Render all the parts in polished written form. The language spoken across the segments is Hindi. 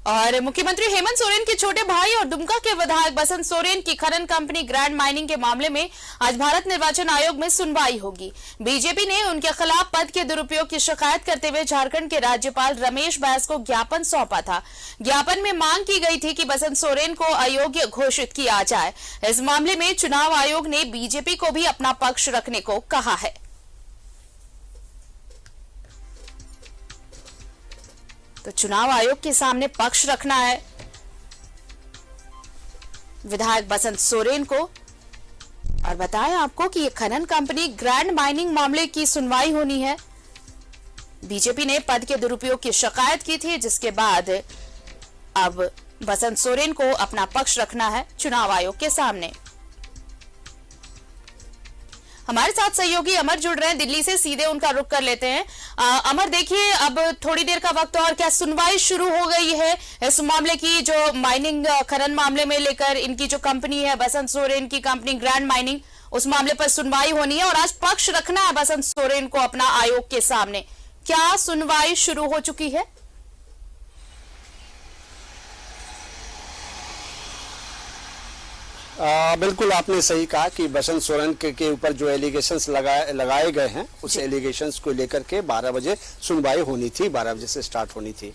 और मुख्यमंत्री हेमंत सोरेन के छोटे भाई और दुमका के विधायक बसंत सोरेन की खनन कंपनी ग्रैंड माइनिंग के मामले में आज भारत निर्वाचन आयोग में सुनवाई होगी। बीजेपी ने उनके खिलाफ पद के दुरुपयोग की शिकायत करते हुए झारखंड के राज्यपाल रमेश बैस को ज्ञापन सौंपा था। ज्ञापन में मांग की गई थी कि बसंत सोरेन को अयोग्य घोषित किया जाए। इस मामले में चुनाव आयोग ने बीजेपी को भी अपना पक्ष रखने को कहा है। तो चुनाव आयोग के सामने पक्ष रखना है विधायक बसंत सोरेन को। और बताएं आपको कि ये खनन कंपनी ग्रैंड माइनिंग मामले की सुनवाई होनी है। बीजेपी ने पद के दुरुपयोग की शिकायत की थी, जिसके बाद अब बसंत सोरेन को अपना पक्ष रखना है चुनाव आयोग के सामने। हमारे साथ सहयोगी अमर जुड़ रहे हैं दिल्ली से, सीधे उनका रुख कर लेते हैं। अमर, देखिए अब थोड़ी देर का वक्त और क्या सुनवाई शुरू हो गई है इस मामले की, जो माइनिंग खनन मामले में लेकर इनकी जो कंपनी है बसंत सोरेन की कंपनी ग्रैंड माइनिंग, उस मामले पर सुनवाई होनी है और आज पक्ष रखना है बसंत सोरेन को अपना आयोग के सामने। क्या सुनवाई शुरू हो चुकी है? बिल्कुल आपने सही कहा कि बसंत सोरेन के ऊपर जो एलिगेशंस लगाए गए हैं उस एलिगेशंस को लेकर के 12 बजे सुनवाई होनी थी, 12 बजे से स्टार्ट होनी थी।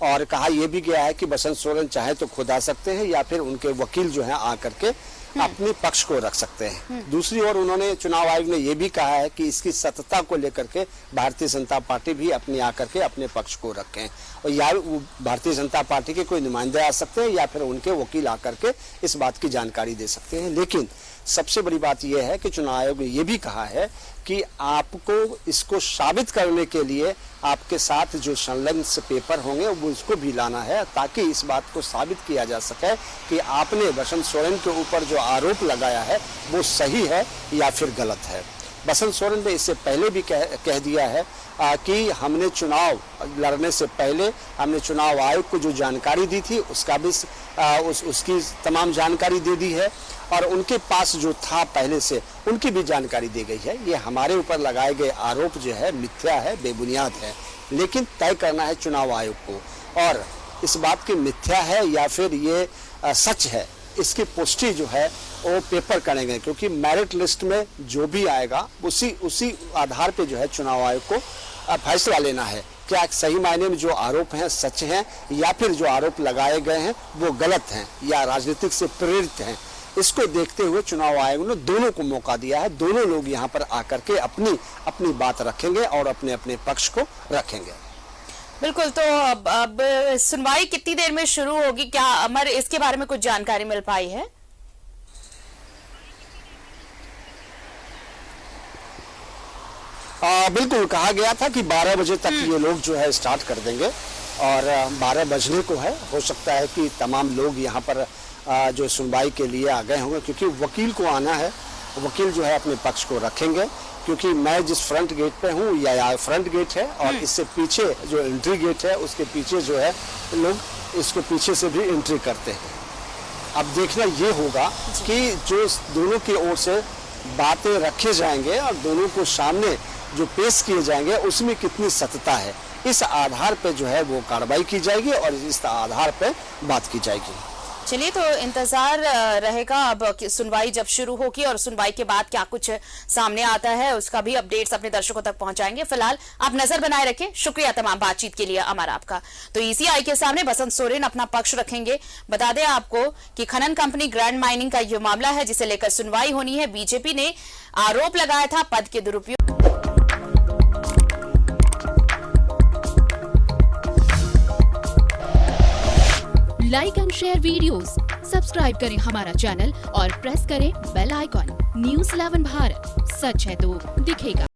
और कहा यह भी गया है कि बसंत सोरेन चाहे तो खुद आ सकते हैं या फिर उनके वकील जो है आकर के अपने पक्ष को रख सकते हैं। दूसरी ओर उन्होंने, चुनाव आयोग ने यह भी कहा है कि इसकी सत्यता को लेकर के भारतीय जनता पार्टी भी अपने आकर के अपने पक्ष को रखें, और या भारतीय जनता पार्टी के कोई नुमाइंदे आ सकते हैं या फिर उनके वकील आकर के इस बात की जानकारी दे सकते हैं। लेकिन सबसे बड़ी बात यह है कि चुनाव आयोग ने यह भी कहा है कि आपको इसको साबित करने के लिए आपके साथ जो संलग्न पेपर होंगे वो उसको भी लाना है, ताकि इस बात को साबित किया जा सके कि आपने बसंत सोरेन के ऊपर जो आरोप लगाया है वो सही है या फिर गलत है। बसंत सोरेन ने इससे पहले भी कह दिया है कि हमने चुनाव लड़ने से पहले हमने चुनाव आयोग को जो जानकारी दी थी उसका भी उसकी तमाम जानकारी दे दी है, और उनके पास जो था पहले से उनकी भी जानकारी दी गई है। ये हमारे ऊपर लगाए गए आरोप जो है मिथ्या है, बेबुनियाद है, लेकिन तय करना है चुनाव आयोग को, और इस बात की मिथ्या है या फिर ये सच है इसकी पुष्टि जो है वो पेपर करेंगे, क्योंकि मेरिट लिस्ट में जो भी आएगा उसी आधार पे जो है चुनाव आयोग को फैसला लेना है क्या सही मायने में जो आरोप हैं सच हैं या फिर जो आरोप लगाए गए हैं वो गलत हैं या राजनीतिक से प्रेरित हैं। इसको देखते हुए चुनाव आयोग ने दोनों को मौका दिया है, दोनों लोग यहाँ पर आकर के अपनी बात रखेंगे और अपने अपने पक्ष को रखेंगे। बिल्कुल, तो अब सुनवाई कितनी देर में शुरू होगी? क्या अमर इसके बारे में कुछ जानकारी मिल पाई है? बिल्कुल कहा गया था कि 12 बजे तक ये लोग जो है स्टार्ट कर देंगे, और 12 बजने को है। हो सकता है कि तमाम लोग यहाँ पर जो सुनवाई के लिए आ गए होंगे, क्योंकि वकील को आना है, वकील जो है अपने पक्ष को रखेंगे। क्योंकि मैं जिस फ्रंट गेट पे हूँ या फ्रंट गेट है, और इससे पीछे जो एंट्री गेट है उसके पीछे जो है लोग इसको पीछे से भी एंट्री करते हैं। अब देखना ये होगा कि जो दोनों की ओर से बातें रखे जाएंगे और दोनों को सामने जो पेश किए जाएंगे उसमें कितनी सत्यता है, इस आधार पे जो है वो कार्रवाई की जाएगी और इस आधार पे बात की जाएगी। चलिए, तो इंतजार रहेगा अब सुनवाई जब शुरू होगी, और सुनवाई के बाद क्या कुछ सामने आता है उसका भी अपडेट्स अपने दर्शकों तक पहुंचाएंगे। फिलहाल आप नजर बनाए रखें। शुक्रिया तमाम बातचीत के लिए अमर आपका। तो ईसीआई के सामने बसंत सोरेन अपना पक्ष रखेंगे। बता दें आपको कि खनन कंपनी ग्रैंड माइनिंग का यह मामला है जिसे लेकर सुनवाई होनी है। बीजेपी ने आरोप लगाया था पद के दुरुपयोग। Like and share videos, subscribe करें हमारा चैनल और प्रेस करें बेल आइकॉन। न्यूज़ 11 भारत, सच है तो दिखेगा।